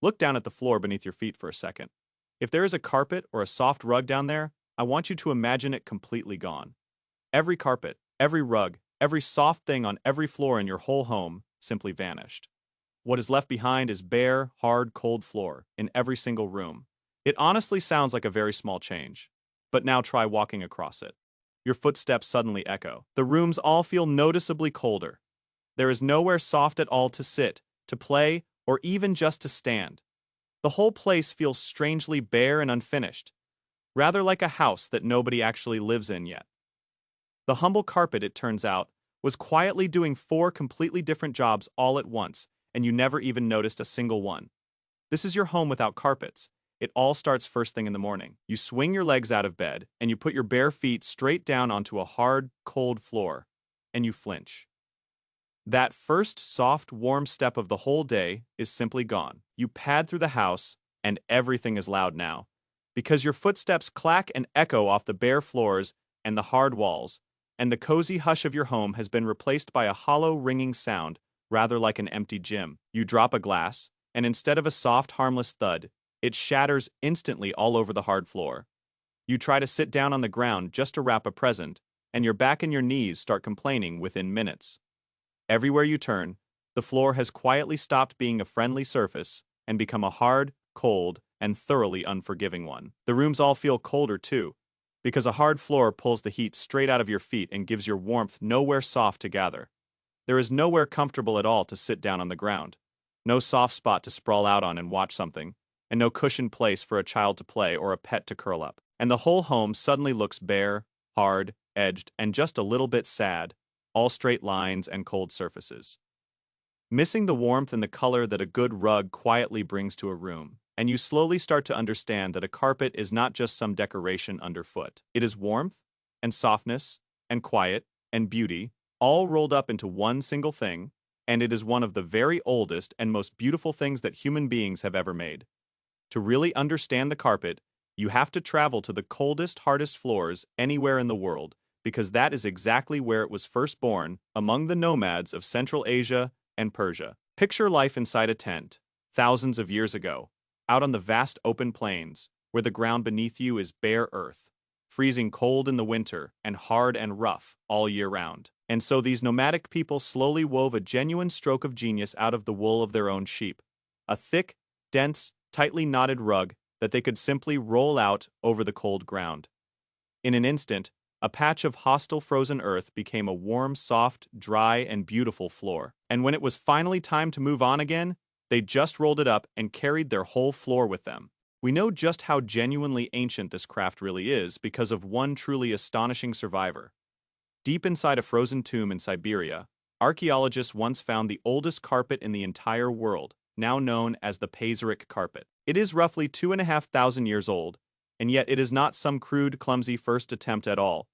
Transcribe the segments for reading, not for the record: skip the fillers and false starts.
Look down at the floor beneath your feet for a second. If there is a carpet or a soft rug down there, I want you to imagine it completely gone. Every carpet, every rug, every soft thing on every floor in your whole home simply vanished. What is left behind is bare, hard, cold floor in every single room. It honestly sounds like a very small change. But now try walking across it. Your footsteps suddenly echo. The rooms all feel noticeably colder. There is nowhere soft at all to sit, to play, or even just to stand. The whole place feels strangely bare and unfinished, rather like a house that nobody actually lives in yet. The humble carpet, it turns out, was quietly doing four completely different jobs all at once, and you never even noticed a single one. This is your home without carpets. It all starts first thing in the morning. You swing your legs out of bed, and you put your bare feet straight down onto a hard, cold floor, and you flinch. That first soft, warm step of the whole day is simply gone. You pad through the house, and everything is loud now, because your footsteps clack and echo off the bare floors and the hard walls, and the cozy hush of your home has been replaced by a hollow, ringing sound, rather like an empty gym. You drop a glass, and instead of a soft, harmless thud, it shatters instantly all over the hard floor. You try to sit down on the ground just to wrap a present, and your back and your knees start complaining within minutes. Everywhere you turn, the floor has quietly stopped being a friendly surface and become a hard, cold, and thoroughly unforgiving one. The rooms all feel colder too, because a hard floor pulls the heat straight out of your feet and gives your warmth nowhere soft to gather. There is nowhere comfortable at all to sit down on the ground, no soft spot to sprawl out on and watch something, and no cushioned place for a child to play or a pet to curl up. And the whole home suddenly looks bare, hard, edged, and just a little bit sad, all straight lines and cold surfaces. Missing the warmth and the color that a good rug quietly brings to a room, and you slowly start to understand that a carpet is not just some decoration underfoot. It is warmth, and softness, and quiet, and beauty, all rolled up into one single thing, and it is one of the very oldest and most beautiful things that human beings have ever made. To really understand the carpet, you have to travel to the coldest, hardest floors anywhere in the world, because that is exactly where it was first born, among the nomads of Central Asia and Persia. Picture life inside a tent, thousands of years ago, out on the vast open plains, where the ground beneath you is bare earth, freezing cold in the winter and hard and rough all year round. And so these nomadic people slowly wove a genuine stroke of genius out of the wool of their own sheep, a thick, dense, tightly knotted rug that they could simply roll out over the cold ground. In an instant, a patch of hostile frozen earth became a warm, soft, dry, and beautiful floor. And when it was finally time to move on again, they just rolled it up and carried their whole floor with them. We know just how genuinely ancient this craft really is because of one truly astonishing survivor. Deep inside a frozen tomb in Siberia, archaeologists once found the oldest carpet in the entire world, now known as the Pazyryk carpet. It is roughly 2,500 years old, and yet it is not some crude, clumsy first attempt at all.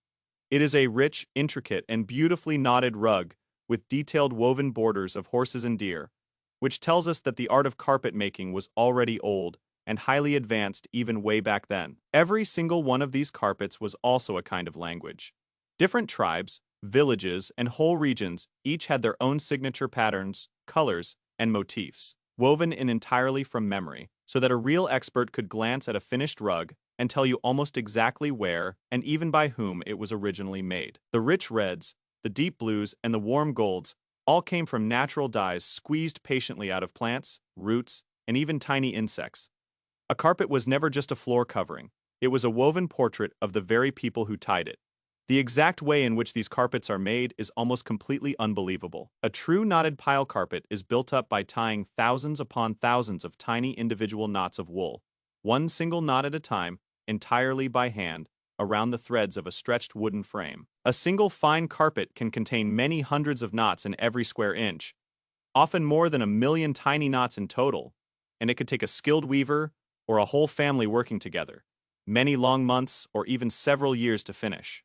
It is a rich, intricate, and beautifully knotted rug with detailed woven borders of horses and deer, which tells us that the art of carpet making was already old and highly advanced even way back then. Every single one of these carpets was also a kind of language. Different tribes, villages, and whole regions each had their own signature patterns, colors, and motifs, woven in entirely from memory, so that a real expert could glance at a finished rug and tell you almost exactly where and even by whom it was originally made. The rich reds, the deep blues, and the warm golds all came from natural dyes squeezed patiently out of plants, roots, and even tiny insects. A carpet was never just a floor covering. It was a woven portrait of the very people who tied it. The exact way in which these carpets are made is almost completely unbelievable. A true knotted pile carpet is built up by tying thousands upon thousands of tiny individual knots of wool, one single knot at a time, entirely by hand, around the threads of a stretched wooden frame. A single fine carpet can contain many hundreds of knots in every square inch, often more than 1 million tiny knots in total, and it could take a skilled weaver or a whole family working together, many long months or even several years to finish.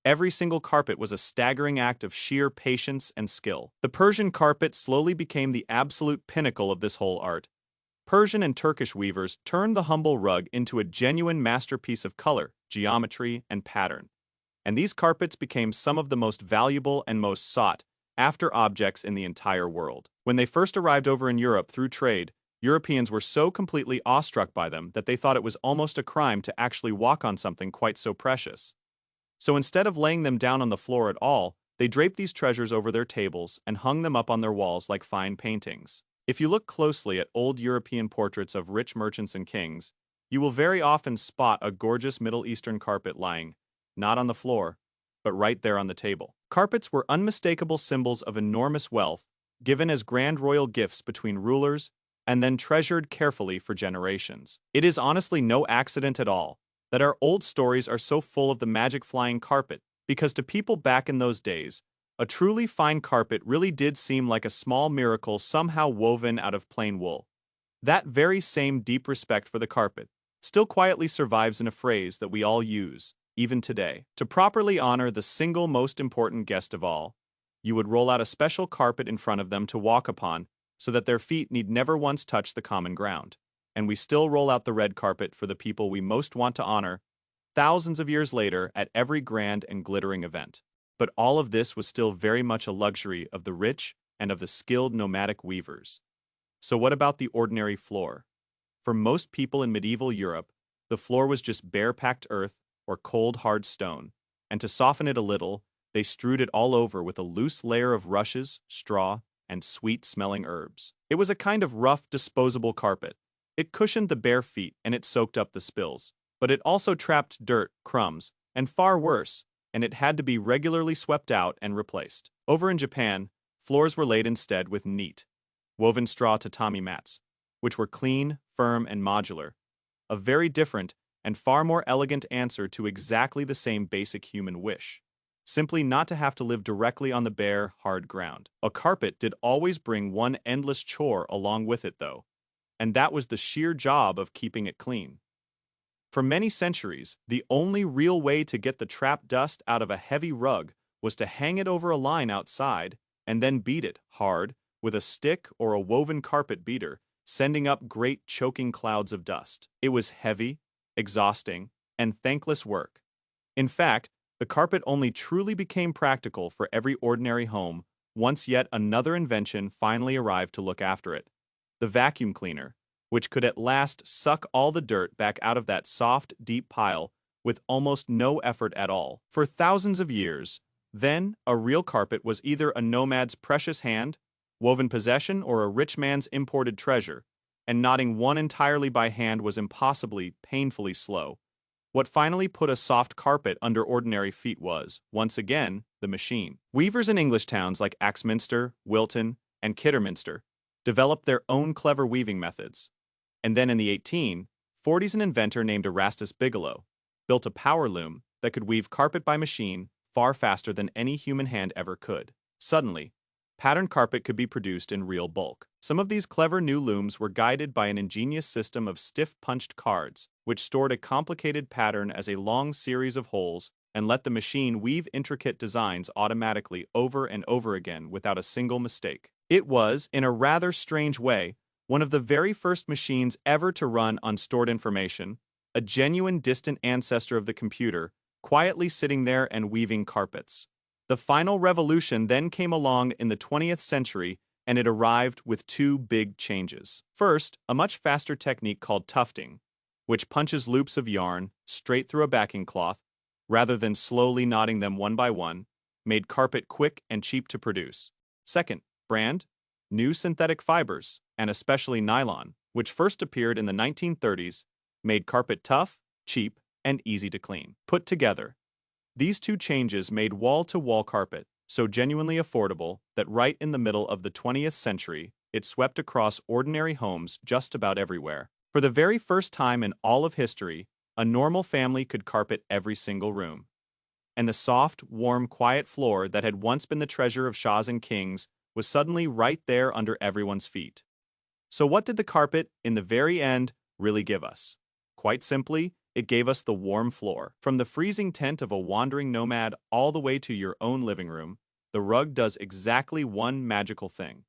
Every single carpet was a staggering act of sheer patience and skill. The Persian carpet slowly became the absolute pinnacle of this whole art. Persian and Turkish weavers turned the humble rug into a genuine masterpiece of color, geometry, and pattern. And these carpets became some of the most valuable and most sought after objects in the entire world. When they first arrived over in Europe through trade, Europeans were so completely awestruck by them that they thought it was almost a crime to actually walk on something quite so precious. So instead of laying them down on the floor at all, they draped these treasures over their tables and hung them up on their walls like fine paintings. If you look closely at old European portraits of rich merchants and kings, you will very often spot a gorgeous Middle Eastern carpet lying, not on the floor, but right there on the table. Carpets were unmistakable symbols of enormous wealth, given as grand royal gifts between rulers, and then treasured carefully for generations. It is honestly no accident at all that our old stories are so full of the magic flying carpet, because to people back in those days, a truly fine carpet really did seem like a small miracle somehow woven out of plain wool. That very same deep respect for the carpet still quietly survives in a phrase that we all use, even today. To properly honor the single most important guest of all, you would roll out a special carpet in front of them to walk upon so that their feet need never once touch the common ground. And we still roll out the red carpet for the people we most want to honor, thousands of years later at every grand and glittering event. But all of this was still very much a luxury of the rich and of the skilled nomadic weavers. So what about the ordinary floor? For most people in medieval Europe, the floor was just bare packed earth or cold hard stone, and to soften it a little, they strewed it all over with a loose layer of rushes, straw, and sweet-smelling herbs. It was a kind of rough, disposable carpet. It cushioned the bare feet and it soaked up the spills, but it also trapped dirt, crumbs, and far worse, and it had to be regularly swept out and replaced. Over in Japan, floors were laid instead with neat, woven straw tatami mats, which were clean, firm, and modular, a very different and far more elegant answer to exactly the same basic human wish. Simply not to have to live directly on the bare, hard ground. A carpet did always bring one endless chore along with it, though, and that was the sheer job of keeping it clean. For many centuries, the only real way to get the trapped dust out of a heavy rug was to hang it over a line outside and then beat it hard with a stick or a woven carpet beater, sending up great choking clouds of dust. It was heavy, exhausting, and thankless work. In fact, the carpet only truly became practical for every ordinary home once yet another invention finally arrived to look after it: the vacuum cleaner, which could at last suck all the dirt back out of that soft, deep pile with almost no effort at all. For thousands of years, then, a real carpet was either a nomad's precious hand, woven possession, or a rich man's imported treasure, and knotting one entirely by hand was impossibly, painfully slow. What finally put a soft carpet under ordinary feet was, once again, the machine. Weavers in English towns like Axminster, Wilton, and Kidderminster developed their own clever weaving methods. And then in the 1840s, an inventor named Erastus Bigelow built a power loom that could weave carpet by machine far faster than any human hand ever could. Suddenly, patterned carpet could be produced in real bulk. Some of these clever new looms were guided by an ingenious system of stiff punched cards, which stored a complicated pattern as a long series of holes and let the machine weave intricate designs automatically over and over again without a single mistake. It was, in a rather strange way, one of the very first machines ever to run on stored information, a genuine distant ancestor of the computer, quietly sitting there and weaving carpets. The final revolution then came along in the 20th century, and it arrived with two big changes. First, a much faster technique called tufting, which punches loops of yarn straight through a backing cloth, rather than slowly knotting them one by one, made carpet quick and cheap to produce. Second, new synthetic fibers, and especially nylon, which first appeared in the 1930s, made carpet tough, cheap, and easy to clean. Put together, these two changes made wall-to-wall carpet so genuinely affordable that right in the middle of the 20th century, it swept across ordinary homes just about everywhere. For the very first time in all of history, a normal family could carpet every single room. And the soft, warm, quiet floor that had once been the treasure of shahs and kings was suddenly right there under everyone's feet. So what did the carpet, in the very end, really give us? Quite simply, it gave us the warm floor. From the freezing tent of a wandering nomad all the way to your own living room, the rug does exactly one magical thing.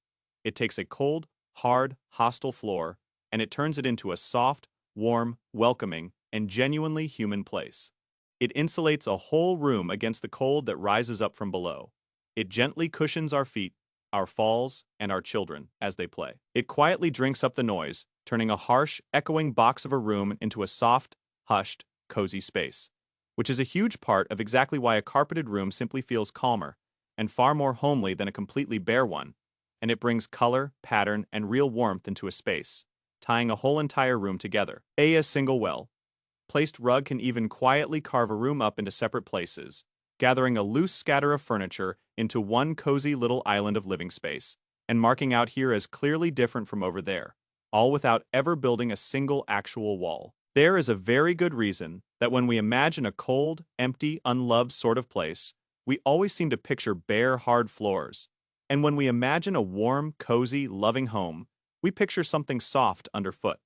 It takes a cold, hard, hostile floor, and it turns it into a soft, warm, welcoming, and genuinely human place. It insulates a whole room against the cold that rises up from below. It gently cushions our feet, our falls, and our children as they play. It quietly drinks up the noise, turning a harsh, echoing box of a room into a soft, hushed, cozy space, which is a huge part of exactly why a carpeted room simply feels calmer and far more homely than a completely bare one, and it brings color, pattern, and real warmth into a space, tying a whole entire room together. A single well-placed rug can even quietly carve a room up into separate places, gathering a loose scatter of furniture into one cozy little island of living space, and marking out here as clearly different from over there, all without ever building a single actual wall. There is a very good reason that when we imagine a cold, empty, unloved sort of place, we always seem to picture bare, hard floors. And when we imagine a warm, cozy, loving home, we picture something soft underfoot.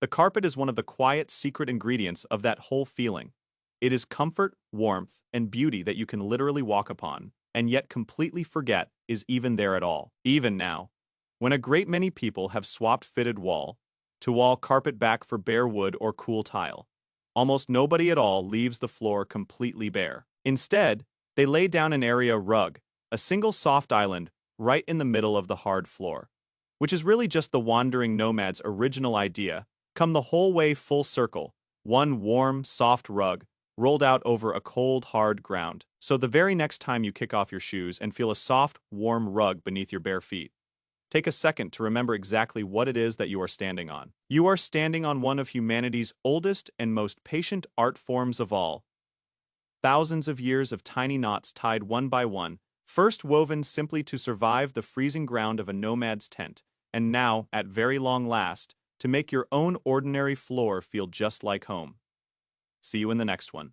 The carpet is one of the quiet, secret ingredients of that whole feeling. It is comfort, warmth, and beauty that you can literally walk upon, and yet completely forget is even there at all. Even now, when a great many people have swapped fitted wall-to-wall carpet back for bare wood or cool tile, almost nobody at all leaves the floor completely bare. Instead, they lay down an area rug, a single soft island, right in the middle of the hard floor, which is really just the wandering nomad's original idea, come the whole way full circle, one warm, soft rug, rolled out over a cold, hard ground. So the very next time you kick off your shoes and feel a soft, warm rug beneath your bare feet, take a second to remember exactly what it is that you are standing on. You are standing on one of humanity's oldest and most patient art forms of all. Thousands of years of tiny knots tied one by one, first woven simply to survive the freezing ground of a nomad's tent, and now, at very long last, to make your own ordinary floor feel just like home. See you in the next one.